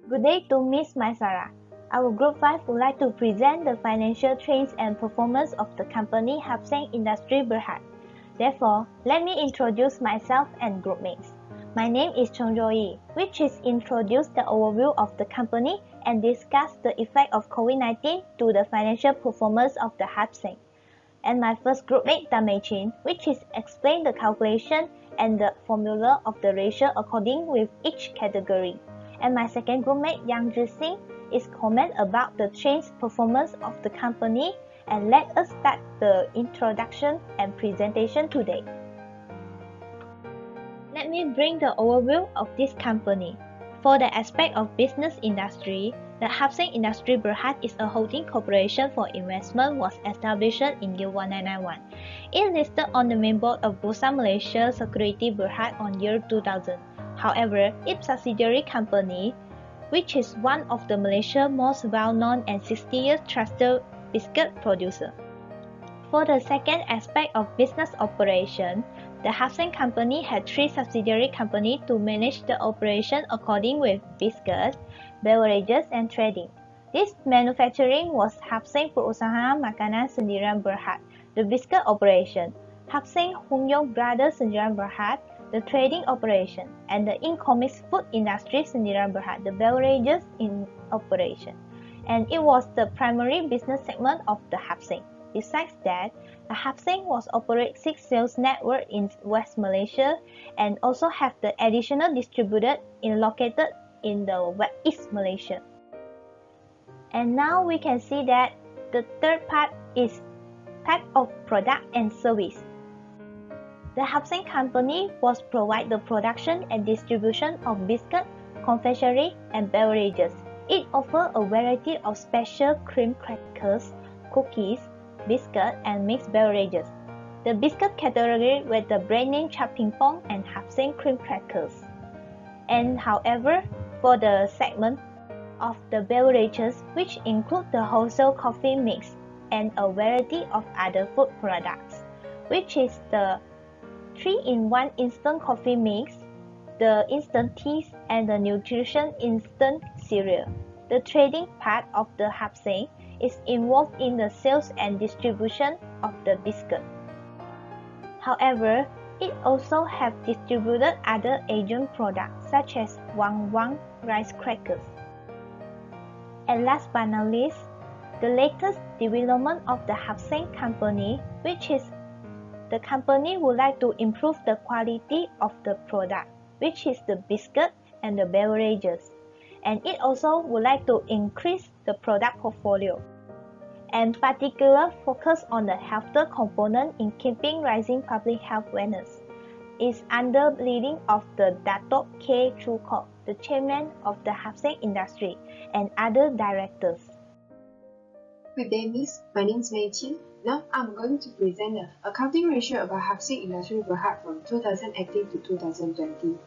Good day to Ms. Maisara. Our Group 5 would like to present the financial trends and performance of the company Hap Seng Industry Berhad. Therefore, let me introduce myself and groupmates. My name is Chong Jo-yi, which is introduce the overview of the company and discuss the effect of COVID-19 to the financial performance of the Hap Seng. And my first groupmate Tam Mei Chin, which is explain the calculation and the formula of the ratio according with each category. And my second groupmate Yang Zhi Sing is comment about the trends performance of the company, and let us start the introduction and presentation today. Let me bring the overview of this company. For the aspect of business industry, the Hap Seng Industry Berhad is a holding corporation for investment was established in year 1991. It listed on the main board of Bursa Malaysia Security Berhad on year 2000. However, its subsidiary company, which is one of the Malaysia's most well-known and 60-year trusted biscuit producer. For the second aspect of business operation, the Hap Seng Company had 3 subsidiary companies to manage the operation according with biscuits, beverages, and trading. This manufacturing was Hap Seng Perusahaan Makanan Sendirian Berhad, the biscuit operation, Hap Seng Hung Yong Brothers Sendirian Berhad, the trading operation, and the Incomics Food Industry Sendirian Berhad, the beverages in operation. And it was the primary business segment of the Hap Seng. Besides that, the Hap Seng was operate 6 sales network in West Malaysia and also have the additional distributed located in the East Malaysia. And now we can see that the third part is type of product and service. The Hap Seng Company was provide the production and distribution of biscuit, confectionery, and beverages. It offers a variety of special cream crackers, cookies, biscuit, and mixed beverages. The biscuit category with the brand name Chap Ping Pong and Hap Seng cream crackers. And however, for the segment of the beverages, which include the wholesale coffee mix and a variety of other food products, which is the 3-in-1 instant coffee mix, the instant teas, and the nutrition instant cereal. The trading part of the Hap Seng is involved in the sales and distribution of the biscuit. However, it also have distributed other Asian products such as Wang Wang rice crackers. And last but not least, the latest development of the Hap Seng Company, which is the company would like to improve the quality of the product, which is the biscuit and the beverages. And it also would like to increase the product portfolio, and particular focus on the healthcare component in keeping rising public health awareness. Is under leading of the Dato' K. Chu Kok, the chairman of the Hap Seng Industry, and other directors. Good day, Miss. My name is Mei Qing. Now I'm going to present the accounting ratio about Hap Seng Industry Berhad from 2018 to 2020.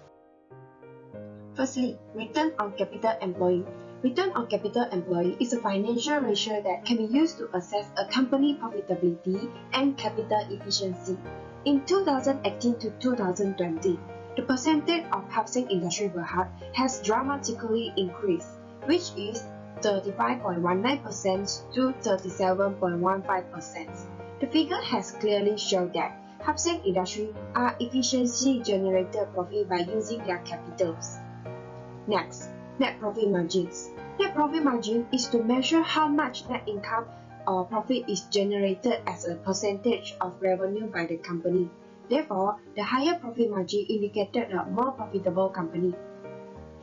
Firstly, return on capital employed. Return on capital employed is a financial ratio that can be used to assess a company profitability and capital efficiency. In 2018 to 2020, the percentage of Hap Seng Industry Berhad has dramatically increased, which is 35.19% to 37.15%. The figure has clearly shown that Hap Seng Industry are efficiently generated profit by using their capitals. Next, net profit margins. Net profit margin is to measure how much net income or profit is generated as a percentage of revenue by the company. Therefore, the higher profit margin indicated a more profitable company.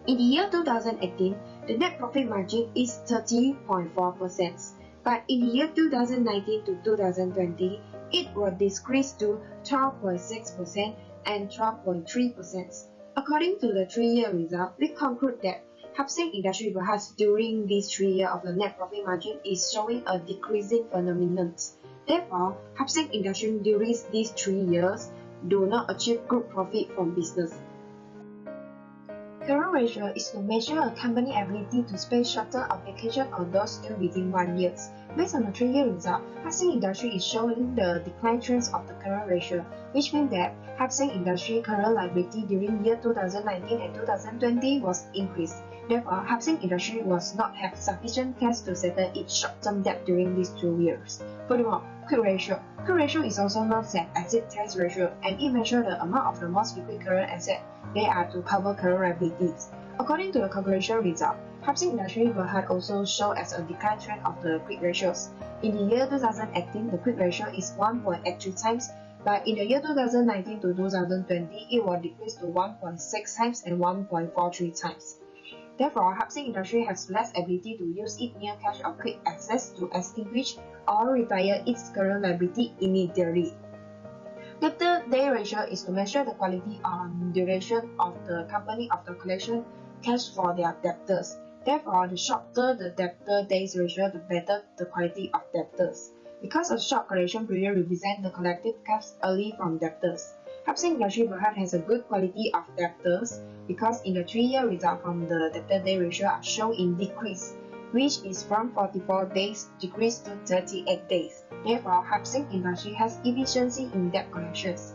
In the year 2018, the net profit margin is 30.4%, but in the year 2019 to 2020, it will decrease to 12.6% and 12.3%. According to the 3-year result, we conclude that Hap Seng Industry Berhad during these 3 years of the net profit margin is showing a decreasing phenomenon. Therefore, Hap Seng Industry during these 3 years do not achieve good profit from business. Current ratio is to measure a company's ability to spend shorter on vacation on those still within 1 year. Based on the 3-year result, Hap Seng Industry is showing the decline trends of the current ratio, which means that Hap Seng Industry current liability during year 2019 and 2020 was increased. Therefore, housing industry was not have sufficient cash to settle its short-term debt during these 2 years. Furthermore, quick ratio. Quick ratio is also known as asset test ratio, and it measures the amount of the most liquid current asset they are to cover current liabilities. According to the calculation result, housing industry Berhad also show as a decline trend of the quick ratios. In the year 2018, the quick ratio is 1.83 times, but in the year 2019 to 2020, it will decrease to 1.6 times and 1.43 times. Therefore, housing industry has less ability to use its near cash or quick access to extinguish or retire its current liability immediately. Debtor day ratio is to measure the quality and duration of the company of the collection cash for their debtors. Therefore, the shorter the debtor days ratio, the better the quality of debtors. Because a short collection period represents the collected cash early from debtors. Housing industry Berhad has a good quality of debtors because in the 3-year result from the debtor day ratio are shown in decrease, which is from 44 days decreased to 38 days. Therefore, housing industry has efficiency in debt collections.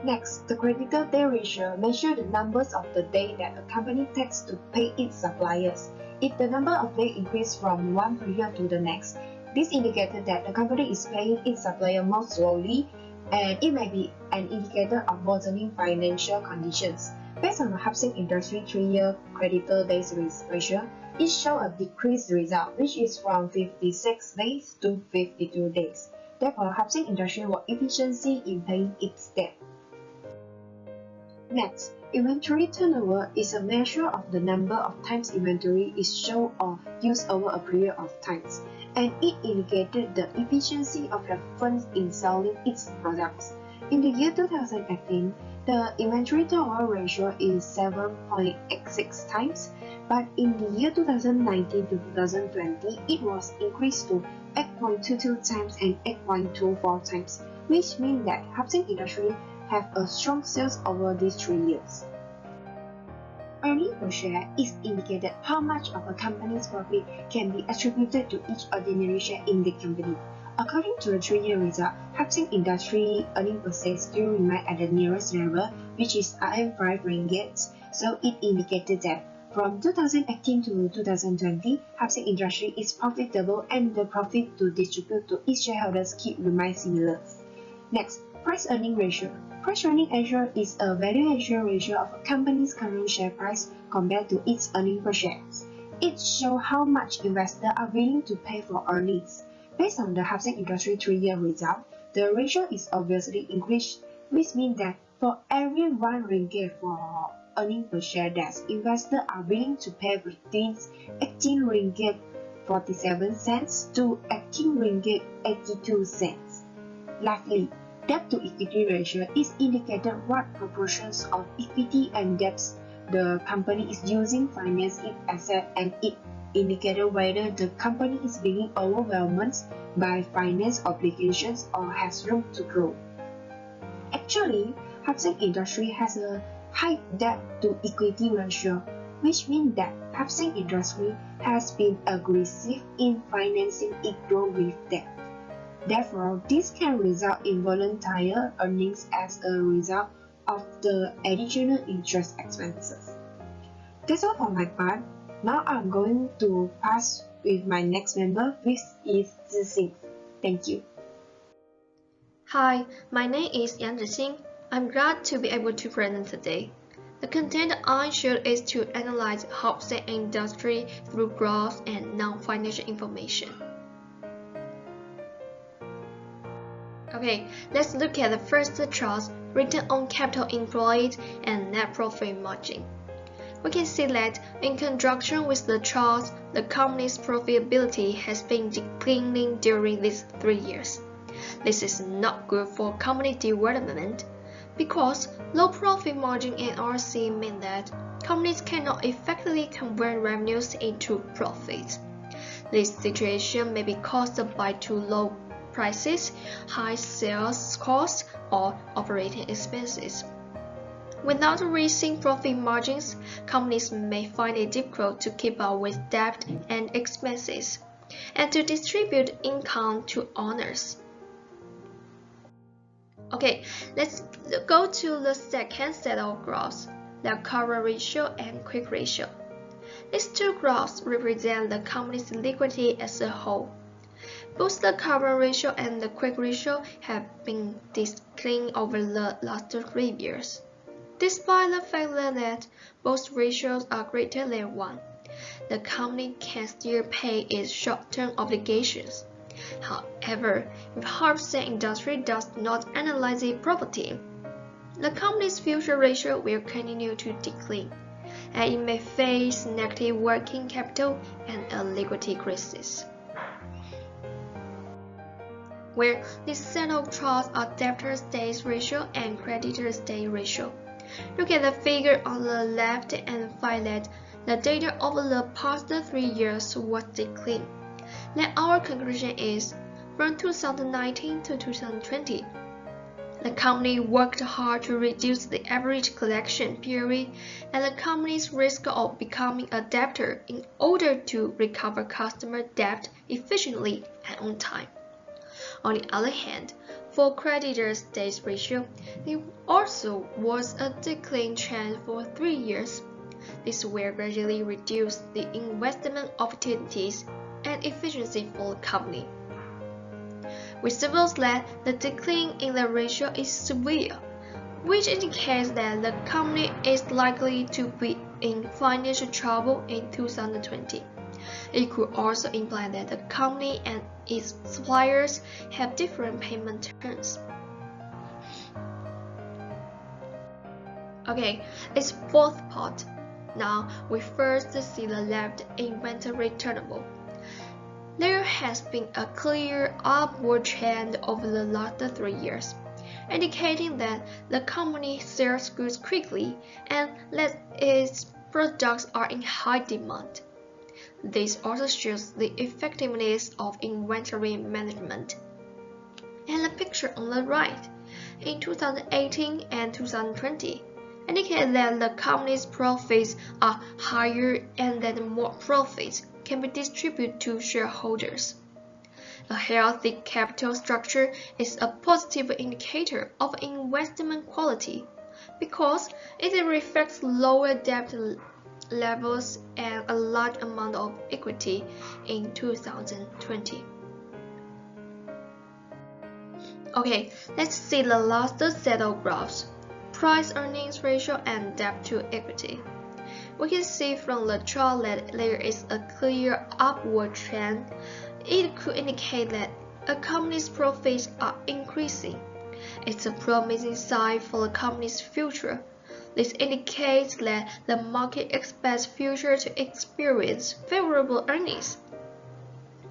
Next, the creditor day ratio measures the numbers of the days that a company takes to pay its suppliers. If the number of days increases from one period to the next, this indicates that the company is paying its supplier more slowly, and it may be an indicator of worsening financial conditions. Based on the housing industry 3-year creditor days ratio, it shows a decreased result, which is from 56 days to 52 days. Therefore, housing industry was efficiency in paying its debt. Next, inventory turnover is a measure of the number of times inventory is sold or used over a period of times, and it indicated the efficiency of the firm in selling its products. In the year 2018, the inventory turnover ratio is 7.86 times, but in the year 2019 to 2020, it was increased to 8.22 times and 8.24 times, which means that housing industry have a strong sales over these 3 years. Earnings per share is indicated how much of a company's profit can be attributed to each ordinary share in the company. According to the 3-year result, housing industry earnings per share still remain at the nearest level, which is RM5 ringgit. So it indicated that from 2018 to 2020, housing industry is profitable and the profit to distribute to its shareholders keep remain similar. Next, price earning ratio. Price earning ratio is a valuation ratio of a company's current share price compared to its earning per share. It shows how much investors are willing to pay for earnings. Based on the housing industry 3-year result, the ratio is obviously increased, which means that for every 1 ringgit for earning per share that investors are willing to pay between 18 ringgit 47 cents to 18 ringgit 82 cents. Lastly, debt to equity ratio is indicated what proportions of equity and debts the company is using to finance its asset, and it indicated whether the company is being overwhelmed by finance obligations or has room to grow. Actually, housing industry has a high debt to equity ratio, which means that housing industry has been aggressive in financing its growth with debt. Therefore, this can result in volatile earnings as a result of the additional interest expenses. That's all for my part. Now I'm going to pass with my next member, which is Zixing. Thank you. Hi, my name is Yang Zixing. I'm glad to be able to present today. The content I share is to analyze housing industry through growth and non-financial information. Okay, let's look at the first chart, return on capital employed and net profit margin. We can see that in conjunction with the chart, the company's profitability has been declining during these 3 years. This is not good for company development because low profit margin and ROCE mean that companies cannot effectively convert revenues into profits. This situation may be caused by too low prices, high sales costs, or operating expenses. Without raising profit margins, companies may find it difficult to keep up with debt and expenses, and to distribute income to owners. Okay, let's go to the second set of graphs, the cover ratio and quick ratio. These two graphs represent the company's liquidity as a whole. Both the current ratio and the quick ratio have been declining over the last 3 years. Despite the fact that both ratios are greater than 1, the company can still pay its short-term obligations. However, if Hap Seng Industries does not analyze it properly, the company's future ratio will continue to decline, and it may face negative working capital and a liquidity crisis. Where this set of charts are debtor days ratio and creditor days ratio. Look at the figure on the left and find that the data over the past 3 years was declining. Then our conclusion is, from 2019 to 2020, the company worked hard to reduce the average collection period and the company's risk of becoming a debtor in order to recover customer debt efficiently and on time. On the other hand, for creditors' days ratio, there also was a decline trend for 3 years. This will gradually reduce the investment opportunities and efficiency for the company. We suppose that the decline in the ratio is severe, which indicates that the company is likely to be in financial trouble in 2020. It could also imply that the company and its suppliers have different payment terms. Okay, its fourth part. Now we first see the left inventory turnover. There has been a clear upward trend over the last 3 years, indicating that the company sells goods quickly and that its products are in high demand. This also shows the effectiveness of inventory management. And the picture on the right, in 2018 and 2020, indicate that the company's profits are higher and that more profits can be distributed to shareholders. A healthy capital structure is a positive indicator of investment quality because it reflects lower debt levels and a large amount of equity in 2020. Okay, let's see the last set of graphs, price-earnings ratio and debt to equity. We can see from the chart that there is a clear upward trend. It could indicate that a company's profits are increasing. It's a promising sign for the company's future. This indicates that the market expects future to experience favorable earnings.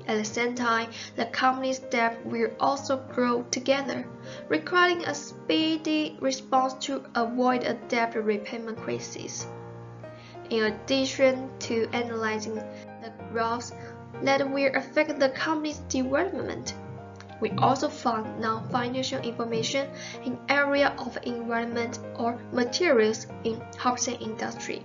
At the same time, the company's debt will also grow together, requiring a speedy response to avoid a debt repayment crisis. In addition to analyzing the graphs that will affect the company's development, we also found non-financial information in area of environment or materials in Hap Seng Industries.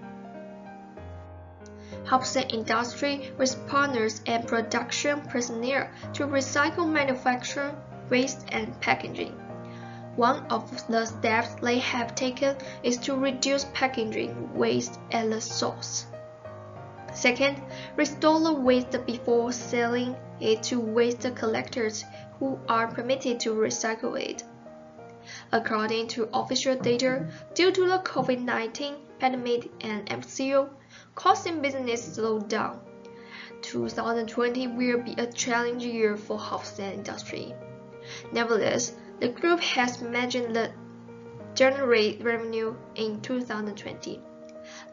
Hap Seng Industries with partners and production personnel to recycle manufacturing waste and packaging. One of the steps they have taken is to reduce packaging waste at the source. Second, restore the waste before selling it to waste collectors who are permitted to recycle it. According to official data, due to the COVID-19 pandemic and MCO, costs in business slowed down. 2020 will be a challenging year for Hap Seng Industries. Nevertheless, the group has managed to generate revenue in 2020,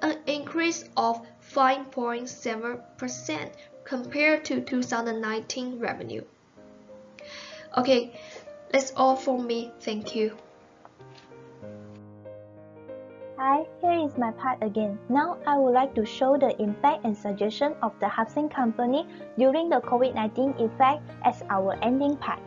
an increase of 5.7% compared to 2019 revenue. Okay, that's all for me. Thank you. Hi, here is my part again. Now I would like to show the impact and suggestion of the Hap Seng Company during the COVID-19 effect as our ending part.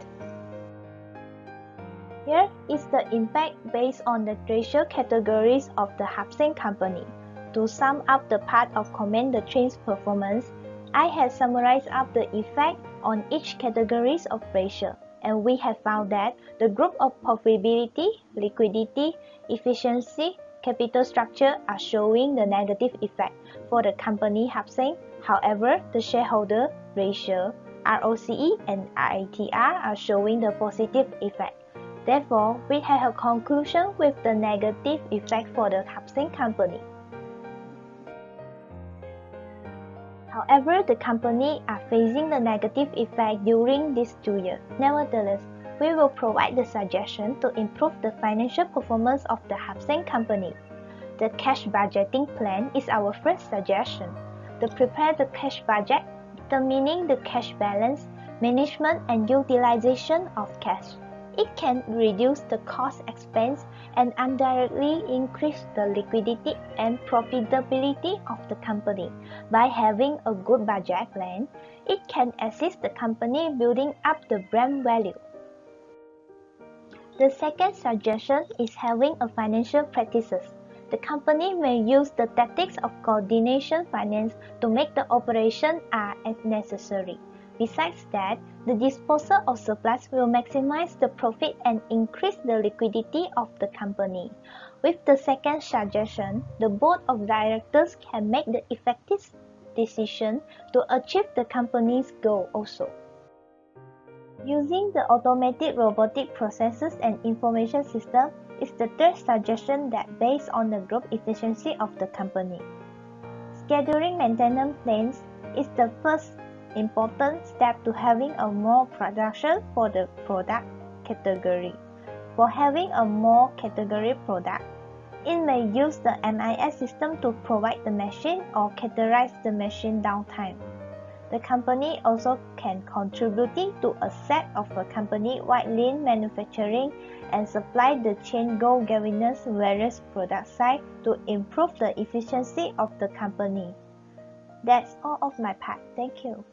Here is the impact based on the ratio categories of the Hap Seng Company. To sum up the part of comment the trend's performance, I have summarized up the effect on each categories of ratio, and we have found that the group of profitability, liquidity, efficiency, capital structure are showing the negative effect for the company Hap Seng. However, the shareholder ratio, ROCE and RATR are showing the positive effect. Therefore, we have a conclusion with the negative effect for the Hap Seng company. However, the company are facing the negative effect during these 2 years. Nevertheless, we will provide the suggestion to improve the financial performance of the Hap Seng company. The cash budgeting plan is our first suggestion. To prepare the cash budget, determining the cash balance, management and utilization of cash. It can reduce the cost expense and indirectly increase the liquidity and profitability of the company. By having a good budget plan, it can assist the company building up the brand value. The second suggestion is having a financial practices. The company may use the tactics of coordination finance to make the operation as necessary. Besides that, the disposal of surplus will maximize the profit and increase the liquidity of the company. With the second suggestion, the board of directors can make the effective decision to achieve the company's goal also. Using the automated robotic processes and information system is the third suggestion that based on the group efficiency of the company. Scheduling maintenance plans is the first important step to having a more production for the product category. For having a more category product, it may use the MIS system to provide the machine or categorize the machine downtime. The company also can contribute to a set of a company-wide lean manufacturing and supply the chain goal governance various product side to improve the efficiency of the company. That's all of my part. Thank you.